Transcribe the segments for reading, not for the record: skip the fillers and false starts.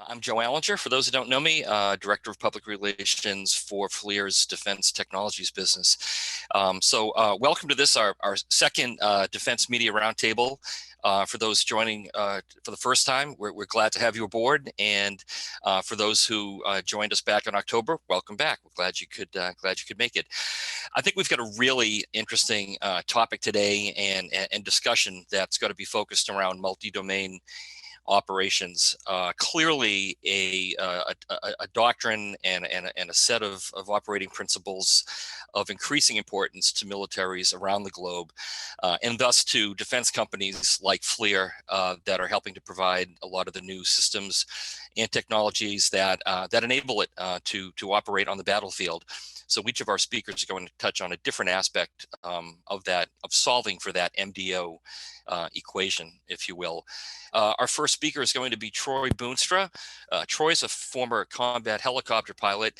I'm Joe Allinger. For those who don't know me, Director of Public Relations for FLIR's Defense Technologies business. Welcome to this, our second Defense Media Roundtable. For those joining for the first time, we're glad to have you aboard. And for those who joined us back in October, welcome back. We're glad you could make it. I think we've got a really interesting topic today and discussion that's going to be focused around multi-domain operations. Clearly a doctrine and a set of operating principles of increasing importance to militaries around the globe, and thus to defense companies like FLIR that are helping to provide a lot of the new systems and technologies that enable it to operate on the battlefield. So each of our speakers are going to touch on a different aspect of solving for that MDO equation, if you will. Our first speaker is going to be Proulx Boonstra. Troy is a former combat helicopter pilot.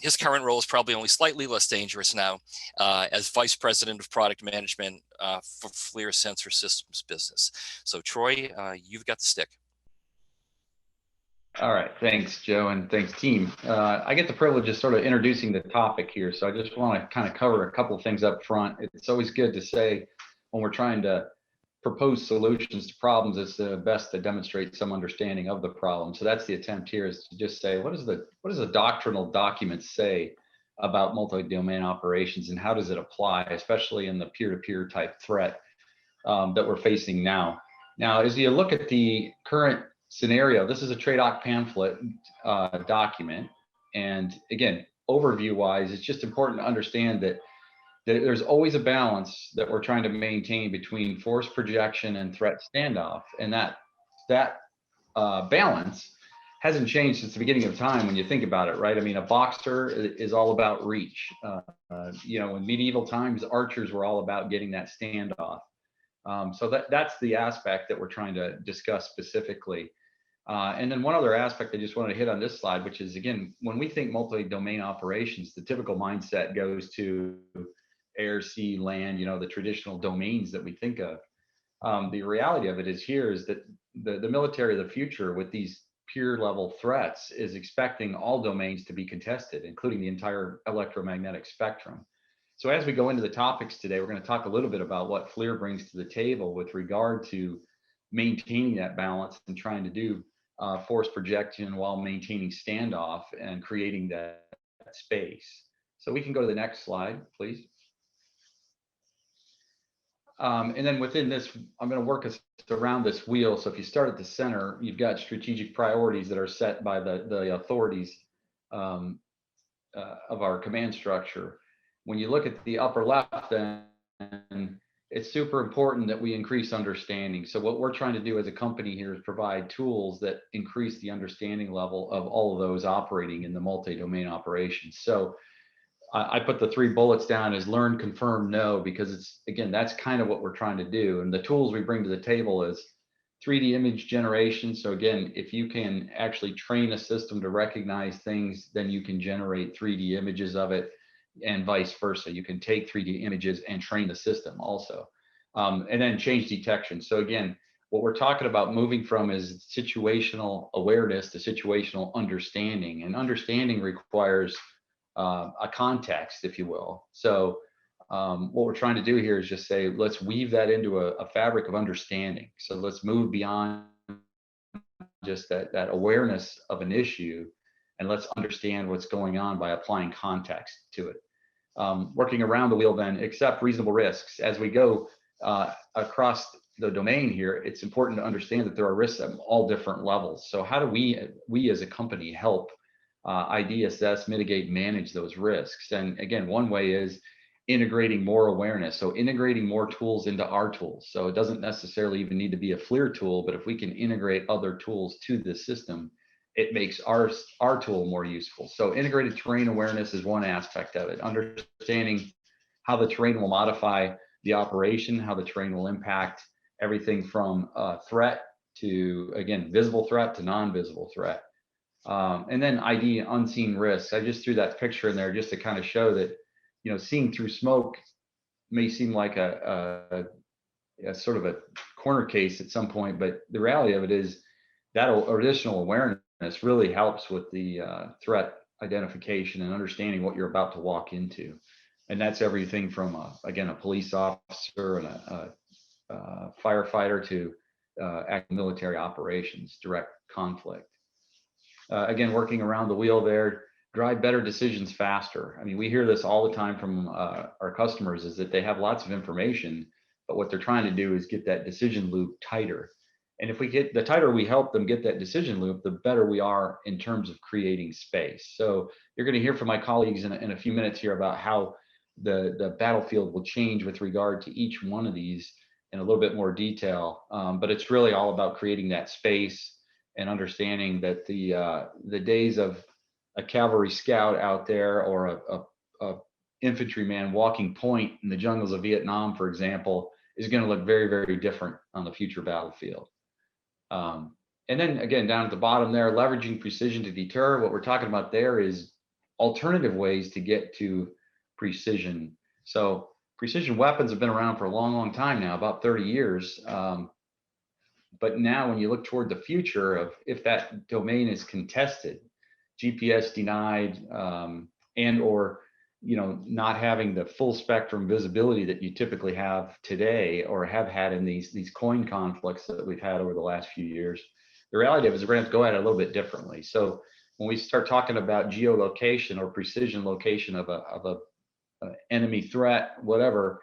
His current role is probably only slightly less dangerous now as Vice President of Product Management for FLIR Sensor Systems business. So Troy, you've got the stick. All right, thanks, Joe, and thanks, team. I get the privilege of sort of introducing the topic here, so I just want to kind of cover a couple of things up front. It's always good to say when we're trying to propose solutions to problems, it's best to demonstrate some understanding of the problem. So that's the attempt here, is to just say, what does the doctrinal document say about multi-domain operations, and how does it apply, especially in the peer-to-peer type threat that we're facing now. Now, as you look at the current scenario, this is a TRADOC pamphlet document. And again, overview wise, it's just important to understand that there's always a balance that we're trying to maintain between force projection and threat standoff. And that balance hasn't changed since the beginning of time when you think about it, right? I mean, a boxer is all about reach. In medieval times, archers were all about getting that standoff. So that's the aspect that we're trying to discuss specifically. And then one other aspect I just wanted to hit on this slide, which is, again, when we think multi-domain operations, the typical mindset goes to air, sea, land, the traditional domains that we think of. The reality of it is that the military of the future with these peer level threats is expecting all domains to be contested, including the entire electromagnetic spectrum. So as we go into the topics today, we're going to talk a little bit about what FLIR brings to the table with regard to maintaining that balance and trying to do force projection while maintaining standoff and creating that space. So we can go to the next slide, please. And then within this, I'm going to work us around this wheel. So if you start at the center, you've got strategic priorities that are set by the authorities of our command structure. When you look at the upper left, then it's super important that we increase understanding. So what we're trying to do as a company here is provide tools that increase the understanding level of all of those operating in the multi-domain operations. So I put the 3 bullets down as learn, confirm, know, because that's kind of what we're trying to do. And the tools we bring to the table is 3D image generation. So again, if you can actually train a system to recognize things, then you can generate 3D images of it, and vice versa. You can take 3D images and train the system also. And then change detection. So again, what we're talking about moving from is situational awareness to situational understanding. And understanding requires a context, if you will. So what we're trying to do here is just say, let's weave that into a fabric of understanding. So let's move beyond just that awareness of an issue, and let's understand what's going on by applying context to it. Working around the wheel then, accept reasonable risks. As we go across the domain here, it's important to understand that there are risks at all different levels. So how do we as a company help ID assess, mitigate, manage those risks? And again, one way is integrating more awareness. So integrating more tools into our tools. So it doesn't necessarily even need to be a FLIR tool, but if we can integrate other tools to the system, it makes our tool more useful. So integrated terrain awareness is one aspect of it. Understanding how the terrain will modify the operation, how the terrain will impact everything from threat to, again, visible threat to non-visible threat. And then ID unseen risks. I just threw that picture in there just to kind of show that, seeing through smoke may seem like a sort of a corner case at some point, but the reality of it is that additional awareness awareness really helps with the threat identification and understanding what you're about to walk into. And that's everything from, again, a police officer and a firefighter to military operations, direct conflict. Again, working around the wheel there, drive better decisions faster. I mean, we hear this all the time from our customers, is that they have lots of information, but what they're trying to do is get that decision loop tighter. And if we get the tighter we help them get that decision loop, the better we are in terms of creating space. So you're going to hear from my colleagues in a few minutes here about how the battlefield will change with regard to each one of these in a little bit more detail. But it's really all about creating that space and understanding that the days of a cavalry scout out there or a infantryman walking point in the jungles of Vietnam, for example, is going to look very, very different on the future battlefield. And then again, down at the bottom there, leveraging precision to deter. What we're talking about there is alternative ways to get to precision. So precision weapons have been around for a long, long time now, about 30 years. But now when you look toward the future of if that domain is contested, GPS denied, and or not having the full spectrum visibility that you typically have today or have had in these coin conflicts that we've had over the last few years, the reality of it is we're going to have to go at it a little bit differently. So when we start talking about geolocation or precision location of a enemy threat, whatever,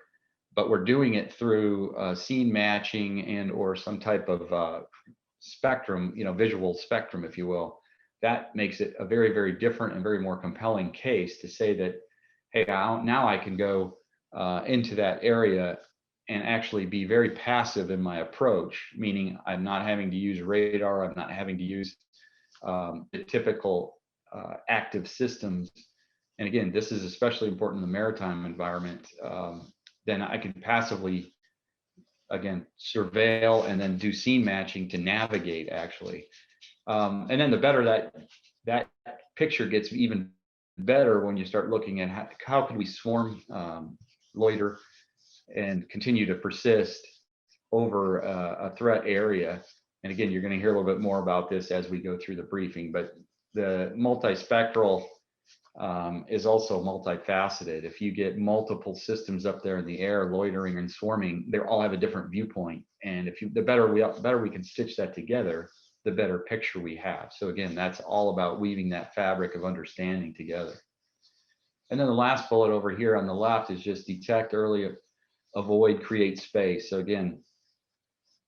but we're doing it through scene matching and or some type of spectrum, visual spectrum, if you will, that makes it a very, very different and very more compelling case to say that, hey, now I can go into that area and actually be very passive in my approach, meaning I'm not having to use radar, I'm not having to use the typical active systems. And again, this is especially important in the maritime environment. Then I can passively, again, surveil and then do scene matching to navigate actually. And then the better that picture gets, even better when you start looking at how can we swarm, loiter, and continue to persist over a threat area. And again, you're going to hear a little bit more about this as we go through the briefing, but the multispectral is also multifaceted. If you get multiple systems up there in the air, loitering and swarming, they all have a different viewpoint. And the better we can stitch that together, the better picture we have. So again, that's all about weaving that fabric of understanding together. And then the last bullet over here on the left is just detect early, avoid, create space. So again,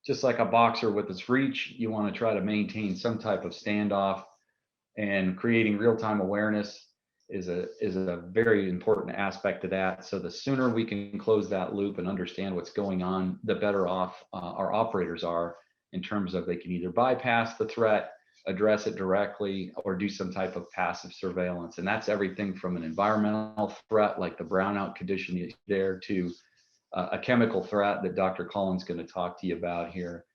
just like a boxer with its reach, you want to try to maintain some type of standoff, and creating real-time awareness is a very important aspect of that. So the sooner we can close that loop and understand what's going on, the better off our operators are in terms of they can either bypass the threat, address it directly, or do some type of passive surveillance. And that's everything from an environmental threat like the brownout condition there to a chemical threat that Dr. Cullin's going to talk to you about here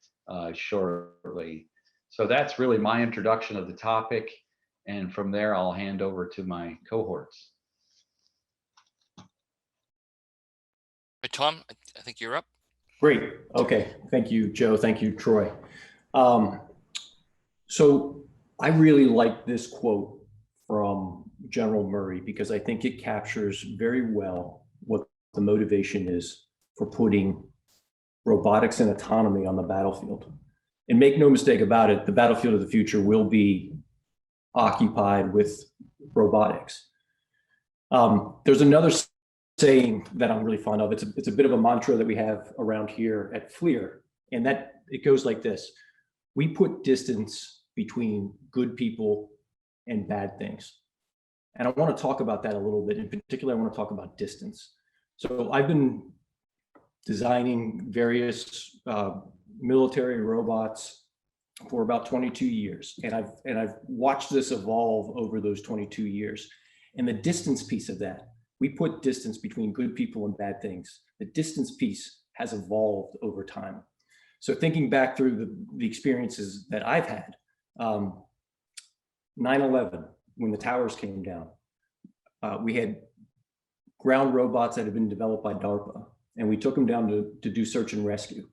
shortly. So that's really my introduction of the topic. And from there, I'll hand over to my cohorts. Right, Tom, I think you're up. Great. Okay. Thank you, Joe. Thank you, Troy. So I really like this quote from General Murray because I think it captures very well what the motivation is for putting robotics and autonomy on the battlefield. And make no mistake about it, the battlefield of the future will be occupied with robotics. There's another saying that I'm really fond of. It's a bit of a mantra that we have around here at FLIR, and that it goes like this: we put distance between good people and bad things. And I want to talk about that a little bit. In particular, I want to talk about distance. So I've been designing various military robots for about 22 years. And I've watched this evolve over those 22 years. And the distance piece of that, we put distance between good people and bad things. The distance piece has evolved over time. So thinking back through the experiences that I've had, 9/11, when the towers came down, we had ground robots that had been developed by DARPA, and we took them down to do search and rescue.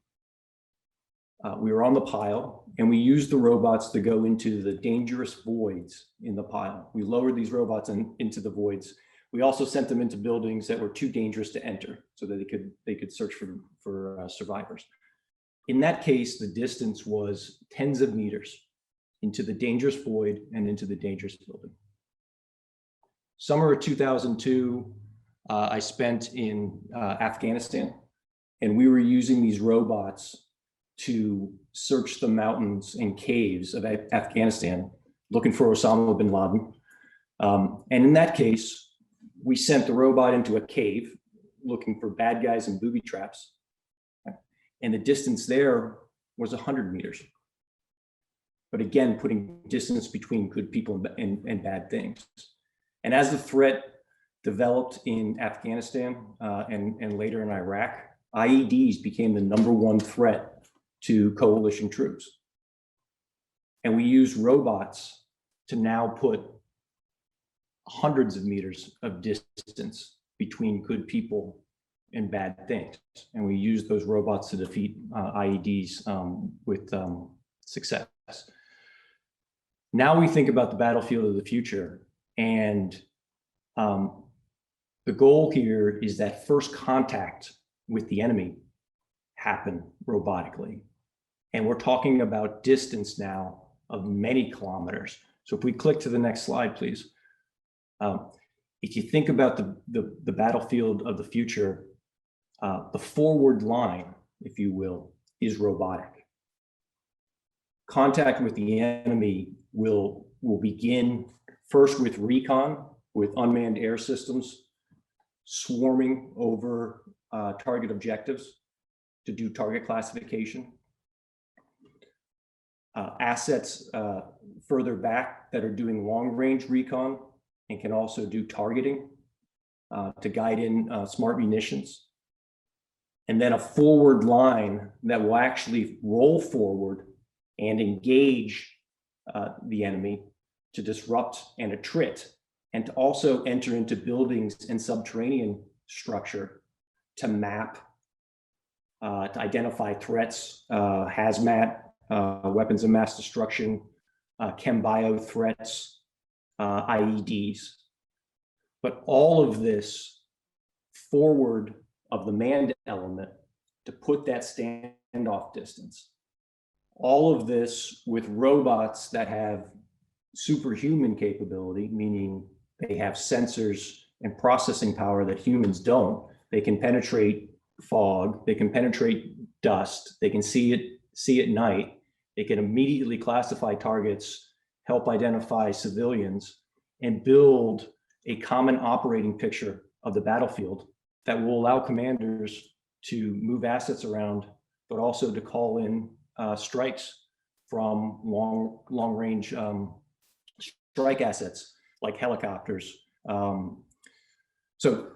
We were on the pile, and we used the robots to go into the dangerous voids in the pile. We lowered these robots into the voids. We also sent them into buildings that were too dangerous to enter so that they could search for survivors. In that case, the distance was tens of meters into the dangerous void and into the dangerous building. Summer of 2002, I spent in Afghanistan, and we were using these robots to search the mountains and caves of Afghanistan, looking for Osama bin Laden. And in that case, we sent the robot into a cave looking for bad guys and booby traps. And the distance there was 100 meters. But again, putting distance between good people and bad things. And as the threat developed in Afghanistan and later in Iraq, IEDs became the #1 threat to coalition troops. And we used robots to now put hundreds of meters of distance between good people and bad things. And we used those robots to defeat IEDs with success. Now we think about the battlefield of the future, and the goal here is that first contact with the enemy happen robotically. And we're talking about distance now of many kilometers. So if we click to the next slide, please. If you think about the battlefield of the future, the forward line, if you will, is robotic. Contact with the enemy will begin first with recon, with unmanned air systems swarming over target objectives to do target classification. Assets further back that are doing long-range recon and can also do targeting to guide in smart munitions. And then a forward line that will actually roll forward and engage the enemy to disrupt and attrit, and to also enter into buildings and subterranean structure to map, to identify threats, hazmat, weapons of mass destruction, chem bio threats, IEDs. But all of this forward of the manned element to put that standoff distance. All of this with robots that have superhuman capability, meaning they have sensors and processing power that humans don't. They can penetrate fog, they can penetrate dust, they can see at night, they can immediately classify targets, help identify civilians, and build a common operating picture of the battlefield that will allow commanders to move assets around, but also to call in strikes from long-range strike assets like helicopters. So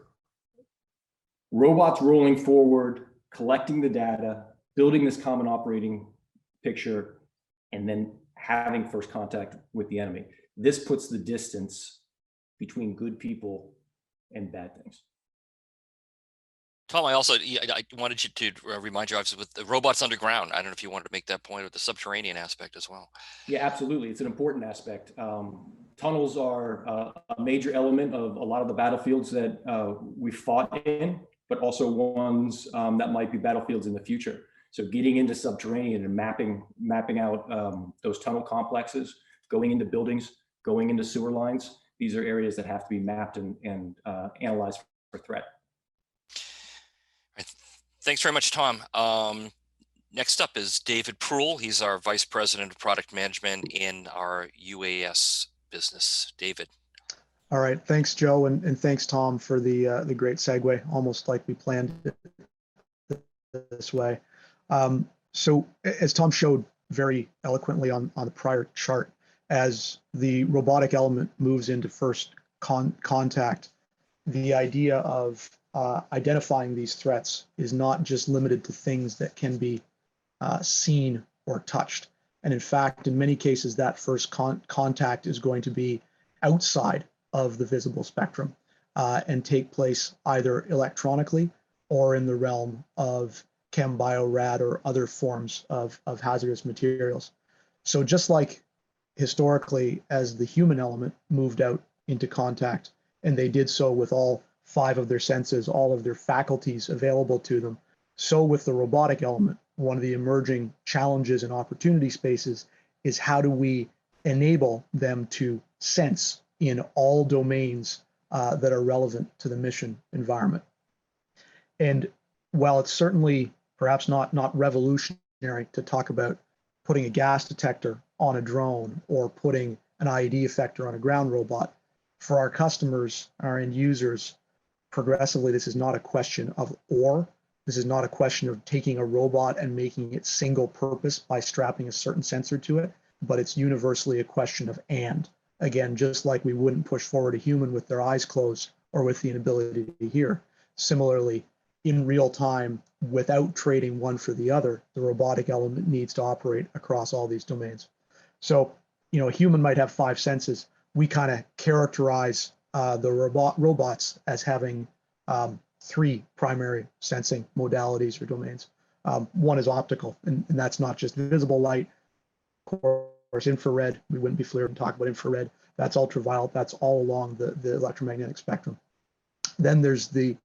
robots rolling forward, collecting the data, building this common operating picture, and then having first contact with the enemy. This puts the distance between good people and bad things. Tom, I wanted you to remind you, obviously, with the robots underground. I don't know if you wanted to make that point with the subterranean aspect as well. Yeah, absolutely. It's an important aspect. Tunnels are a major element of a lot of the battlefields that we fought in, but also ones that might be battlefields in the future. So getting into subterranean and mapping out those tunnel complexes, going into buildings, going into sewer lines. These are areas that have to be mapped and analyzed for threat. Thanks very much, Tom. Next up is David Proulx. He's our Vice President of Product Management in our UAS business. David. All right, thanks, Joe, and thanks, Tom, for the great segue, almost like we planned it this way. So as Tom showed very eloquently on the prior chart, as the robotic element moves into first contact, the idea of identifying these threats is not just limited to things that can be seen or touched. And in fact, in many cases, that first contact is going to be outside of the visible spectrum and take place either electronically or in the realm of chem, bio, rad, or other forms of hazardous materials. So just like historically, as the human element moved out into contact, and they did so with all 5 of their senses, all of their faculties available to them, so with the robotic element, one of the emerging challenges and opportunity spaces is how do we enable them to sense in all domains that are relevant to the mission environment. And while it's certainly perhaps not revolutionary to talk about putting a gas detector on a drone or putting an IED effector on a ground robot, for our customers, our end users, progressively, this is not a question of or. This is not a question of taking a robot and making it single purpose by strapping a certain sensor to it, but it's universally a question of and. Again, just like we wouldn't push forward a human with their eyes closed or with the inability to hear. Similarly, in real time, without trading one for the other, the robotic element needs to operate across all these domains. So, a human might have 5 senses. We kind of characterize the robots as having 3 primary sensing modalities or domains. One is optical, and that's not just visible light. Of course, infrared, we wouldn't be FLIR to talk about infrared. That's ultraviolet, that's all along the electromagnetic spectrum. Then there's the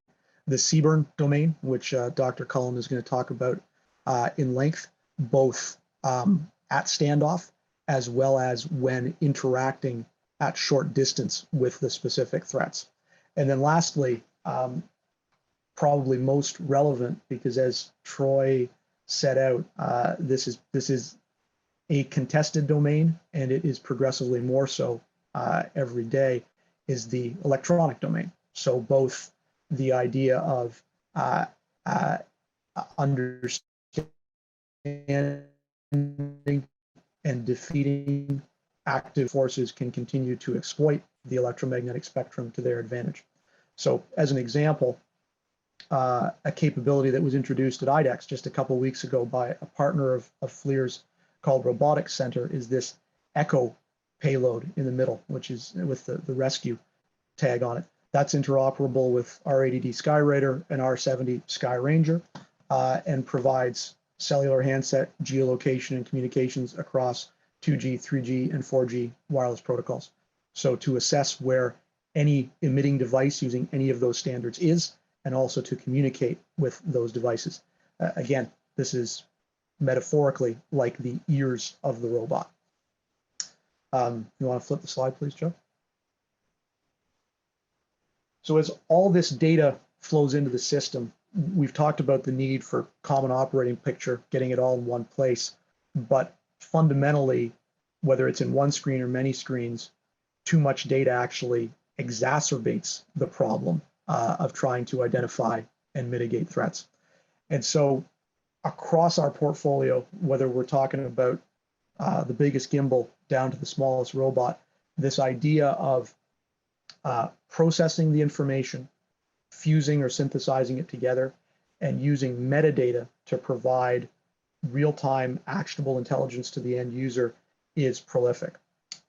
CBRN domain, which Dr. Cullin is going to talk about in length, both at standoff as well as when interacting at short distance with the specific threats. And then lastly, probably most relevant, because as Troy set out, this is a contested domain, and it is progressively more so every day, is the electronic domain. So both the idea of understanding and defeating active forces can continue to exploit the electromagnetic spectrum to their advantage. So as an example, a capability that was introduced at IDEX just a couple of weeks ago by a partner of FLIR's called Robotics Center is this Echo payload in the middle, which is with the rescue tag on it. That's interoperable with R80D Skyraider and R70 Skyranger and provides cellular handset geolocation and communications across 2G, 3G, and 4G wireless protocols. So to assess where any emitting device using any of those standards is, and also to communicate with those devices. Again, this is metaphorically like the ears of the robot. You want to flip the slide, please, Joe? So as all this data flows into the system, we've talked about the need for common operating picture, getting it all in one place. But fundamentally, whether it's in one screen or many screens, too much data actually exacerbates the problem of trying to identify and mitigate threats. And so across our portfolio, whether we're talking about the biggest gimbal down to the smallest robot, this idea of processing the information, fusing or synthesizing it together, and using metadata to provide real-time actionable intelligence to the end user is prolific.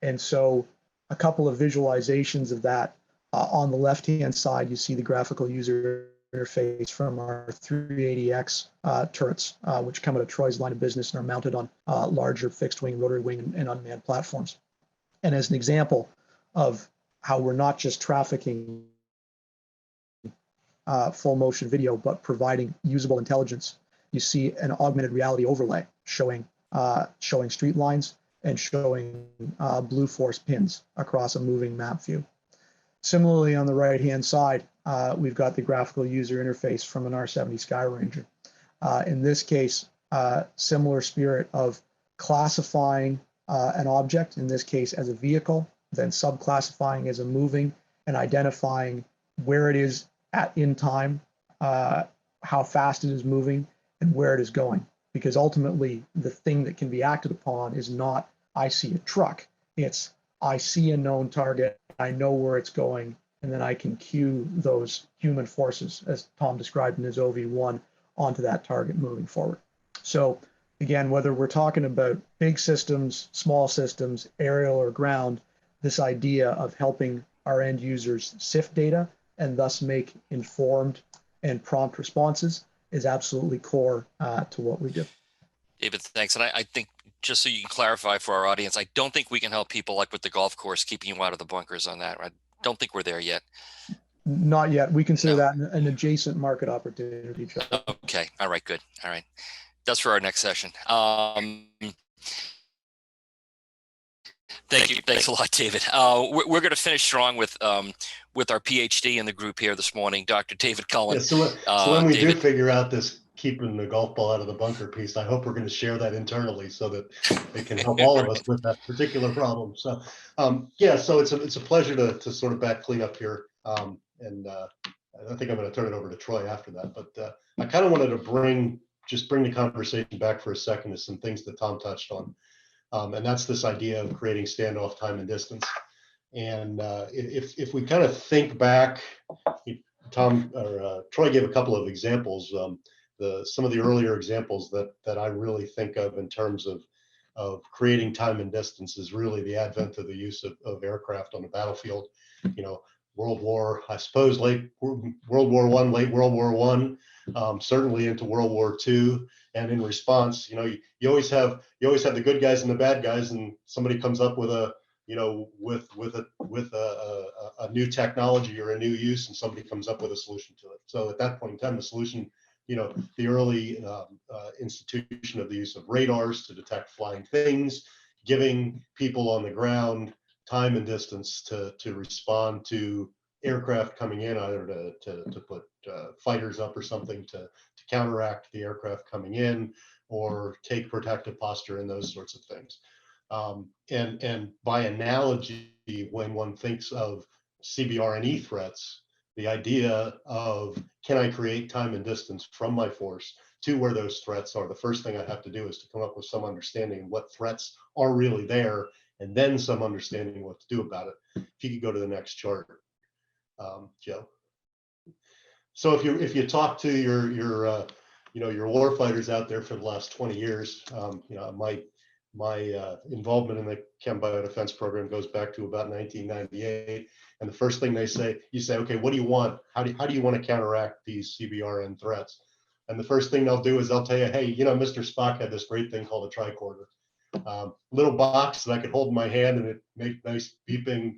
And so a couple of visualizations of that. On the left-hand side, you see the graphical user interface from our 380X turrets, which come out of Troy's line of business and are mounted on larger fixed-wing, rotary wing, and unmanned platforms. And as an example of how we're not just trafficking full motion video, but providing usable intelligence, you see an augmented reality overlay showing street lines and showing blue force pins across a moving map view. Similarly, on the right-hand side, we've got the graphical user interface from an R70 Skyranger. In this case, similar spirit of classifying an object, in this case as a vehicle, then subclassifying as a moving, and identifying where it is in time, how fast it is moving, and where it is going. Because ultimately, the thing that can be acted upon is not, I see a truck. It's, I see a known target, I know where it's going, and then I can cue those human forces, as Tom described in his OV1, onto that target moving forward. So again, whether we're talking about big systems, small systems, aerial or ground, this idea of helping our end users sift data and thus make informed and prompt responses is absolutely core to what we do. David, thanks. And I think, just so you can clarify for our audience, I don't think we can help people like with the golf course, keeping you out of the bunkers on that. I don't think we're there yet. Not yet. We consider No. that an adjacent market opportunity, Joe. Okay. All right. Good. All right. That's for our next session. Thank you. Thanks a lot, David. We're going to finish strong with our PhD in the group here this morning, Dr. David Cullin. Yeah, so when we David, do figure out this keeping the golf ball out of the bunker piece, I hope we're going to share that internally so that it can help all of us with that particular problem. So yeah, so it's a pleasure to sort of back clean up here. And I think I'm going to turn it over to Troy after that. But I kind of wanted to bring the conversation back for a second to some things that Tom touched on. And that's this idea of creating standoff time and distance. And if we kind of think back, Troy gave a couple of examples. Some of the earlier examples that I really think of in terms of creating time and distance is really the advent of the use of aircraft on the battlefield. You know, World War, I suppose late World War I, late World War I, certainly into World War II. And in response, you know, you always have the good guys and the bad guys, and somebody comes up with a new technology or a new use, and somebody comes up with a solution to it. So at that point in time, the solution, you know, the early institution of the use of radars to detect flying things, giving people on the ground time and distance to respond to aircraft coming in, either to put fighters up or something to counteract the aircraft coming in, or take protective posture and those sorts of things. And by analogy, when one thinks of CBRNE threats, the idea of, can I create time and distance from my force to where those threats are? The first thing I have to do is to come up with some understanding of what threats are really there, and then some understanding of what to do about it. If you could go to the next chart, Joe. So if you talk to your warfighters out there for the last 20 years, you know, my involvement in the Chem Biodefense program goes back to about 1998. And the first thing they say, you say, okay, what do you want? How do you want to counteract these CBRN threats? And the first thing they'll do is they'll tell you, hey, you know, Mr. Spock had this great thing called a tricorder. Little box that I could hold in my hand, and it made nice beeping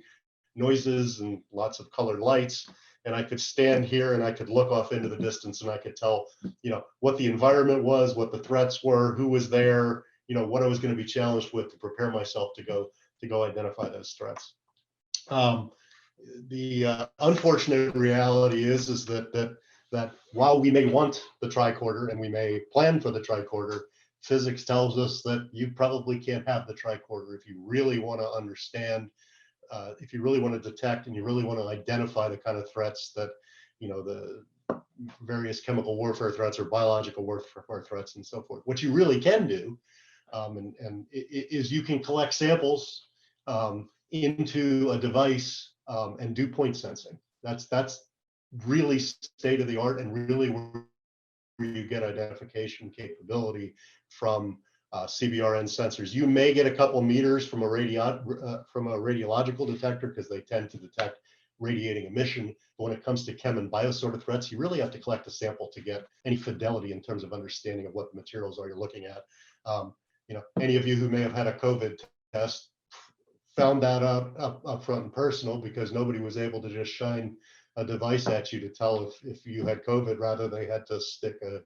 noises and lots of colored lights. And I could stand here and I could look off into the distance, and I could tell, you know, what the environment was, what the threats were, who was there, you know, what I was going to be challenged with to prepare myself to go identify those threats. The unfortunate reality is that while we may want the tricorder and we may plan for the tricorder, physics tells us that you probably can't have the tricorder if you really want to understand, if you really want to detect and you really want to identify the kind of threats that, you know, the various chemical warfare threats or biological warfare threats and so forth. What you really can do is you can collect samples into a device and do point sensing. That's really state of the art, and really where you get identification capability from CBRN sensors. You may get a couple meters from a radiological detector because they tend to detect radiating emission. But when it comes to chem and bio sort of threats, you really have to collect a sample to get any fidelity in terms of understanding of what the materials are you're looking at. You know, any of you who may have had a COVID test found that out up front and personal, because nobody was able to just shine a device at you to tell if you had COVID. Rather, they had to stick a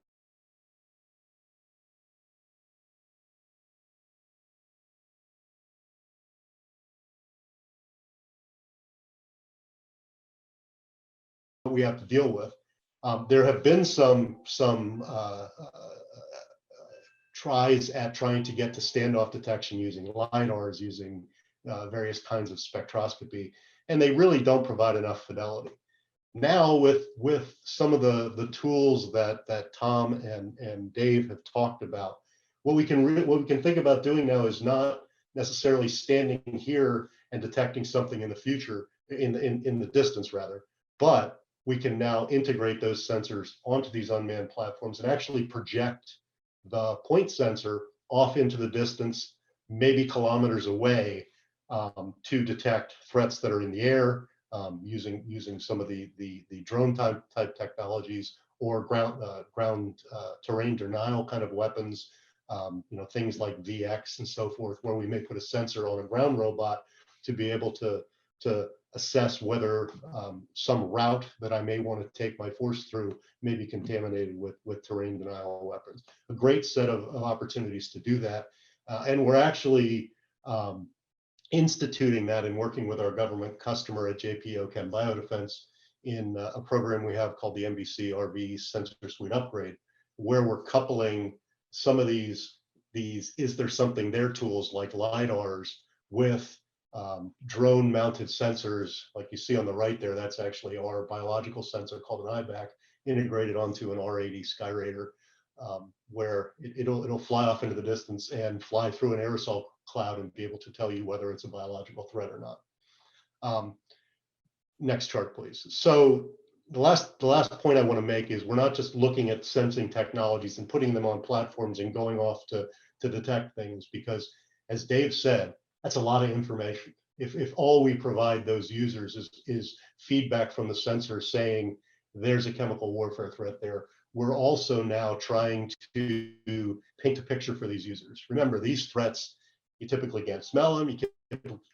we have to deal with. There have been some tries at trying to get to standoff detection using LiDARs, using various kinds of spectroscopy, and they really don't provide enough fidelity. Now with some of the tools that Tom and Dave have talked about, what we can think about doing now is not necessarily standing here and detecting something in the future, in the distance rather, but we can now integrate those sensors onto these unmanned platforms and actually project the point sensor off into the distance, maybe kilometers away, to detect threats that are in the air, using some of the drone type technologies, or ground terrain denial kind of weapons, things like VX and so forth, where we may put a sensor on a ground robot to be able to assess whether some route that I may want to take my force through may be contaminated with terrain denial weapons. A great set of opportunities to do that. And we're actually instituting that and working with our government customer at JPO Chem Biodefense in a program we have called the NBC RV Sensor Suite Upgrade, where we're coupling some of these is there something there tools like LiDARs with drone mounted sensors like you see on the right there. That's actually our biological sensor called an IBAC integrated onto an R80 Skyraider, where it'll fly off into the distance and fly through an aerosol cloud and be able to tell you whether it's a biological threat or not. Next chart, please. So the last point I want to make is we're not just looking at sensing technologies and putting them on platforms and going off to detect things, because as Dave said, that's a lot of information. If all we provide those users is feedback from the sensor saying there's a chemical warfare threat there, we're also now trying to paint a picture for these users. Remember, these threats, you typically can't smell them, you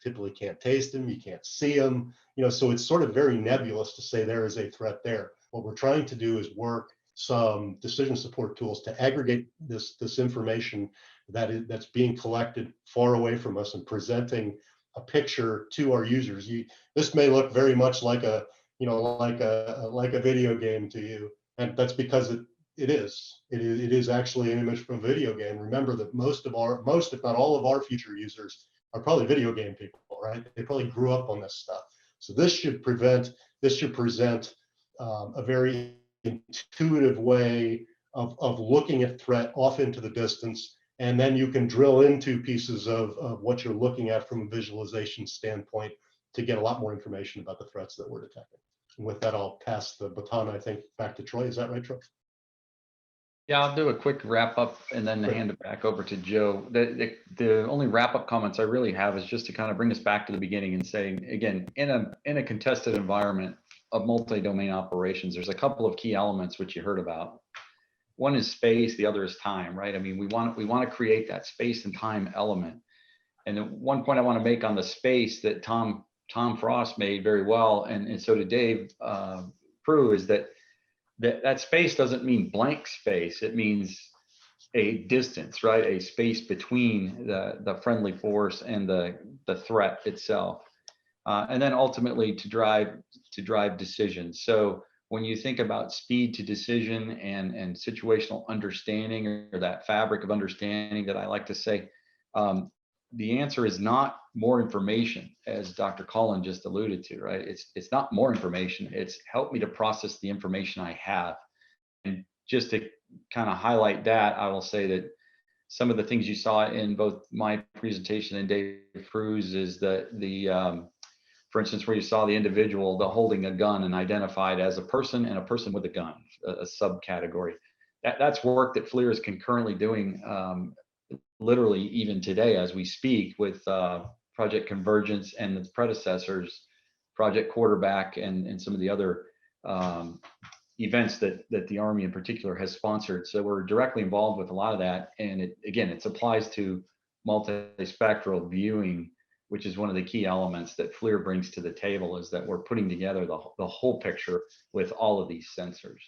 typically can't taste them, you can't see them, so it's sort of very nebulous to say there is a threat there. What we're trying to do is work some decision support tools to aggregate this information that's being collected far away from us and presenting a picture to our users. This may look very much like a video game to you, and that's because it is actually an image from a video game. Remember that most if not all of our future users are probably video game people, right? They probably grew up on this stuff. So this should present a very intuitive way of looking at threat off into the distance, and then you can drill into pieces of what you're looking at from a visualization standpoint to get a lot more information about the threats that we're detecting. And with that, I'll pass the baton, I think, back to Troy. Is that right, Troy? Yeah, I'll do a quick wrap up and then hand it back over to Joe. The only wrap up comments I really have is just to kind of bring us back to the beginning and saying, again, in a contested environment of multi-domain operations, there's a couple of key elements which you heard about. One is space, the other is time, right? I mean, we want to create that space and time element. And the one point I want to make on the space that Tom Frost made very well, and so did Dave Proulx, is that space doesn't mean blank space. It means a distance, right? A space between the friendly force and the threat itself. And then ultimately to drive decisions. So when you think about speed to decision and situational understanding, or that fabric of understanding that I like to say, the answer is not more information, as Dr. Cullin just alluded to, right? It's not more information. It's help me to process the information I have. And just to kind of highlight that, I will say that some of the things you saw in both my presentation and Dave Proulx is for instance, where you saw the individual holding a gun and identified as a person and a person with a gun, a subcategory. That's work that FLIR is concurrently doing literally even today as we speak with Project Convergence and its predecessors, Project Quarterback, and some of the other events that the Army in particular has sponsored. So we're directly involved with a lot of that. And it applies to multispectral viewing, which is one of the key elements that FLIR brings to the table, is that we're putting together the whole picture with all of these sensors.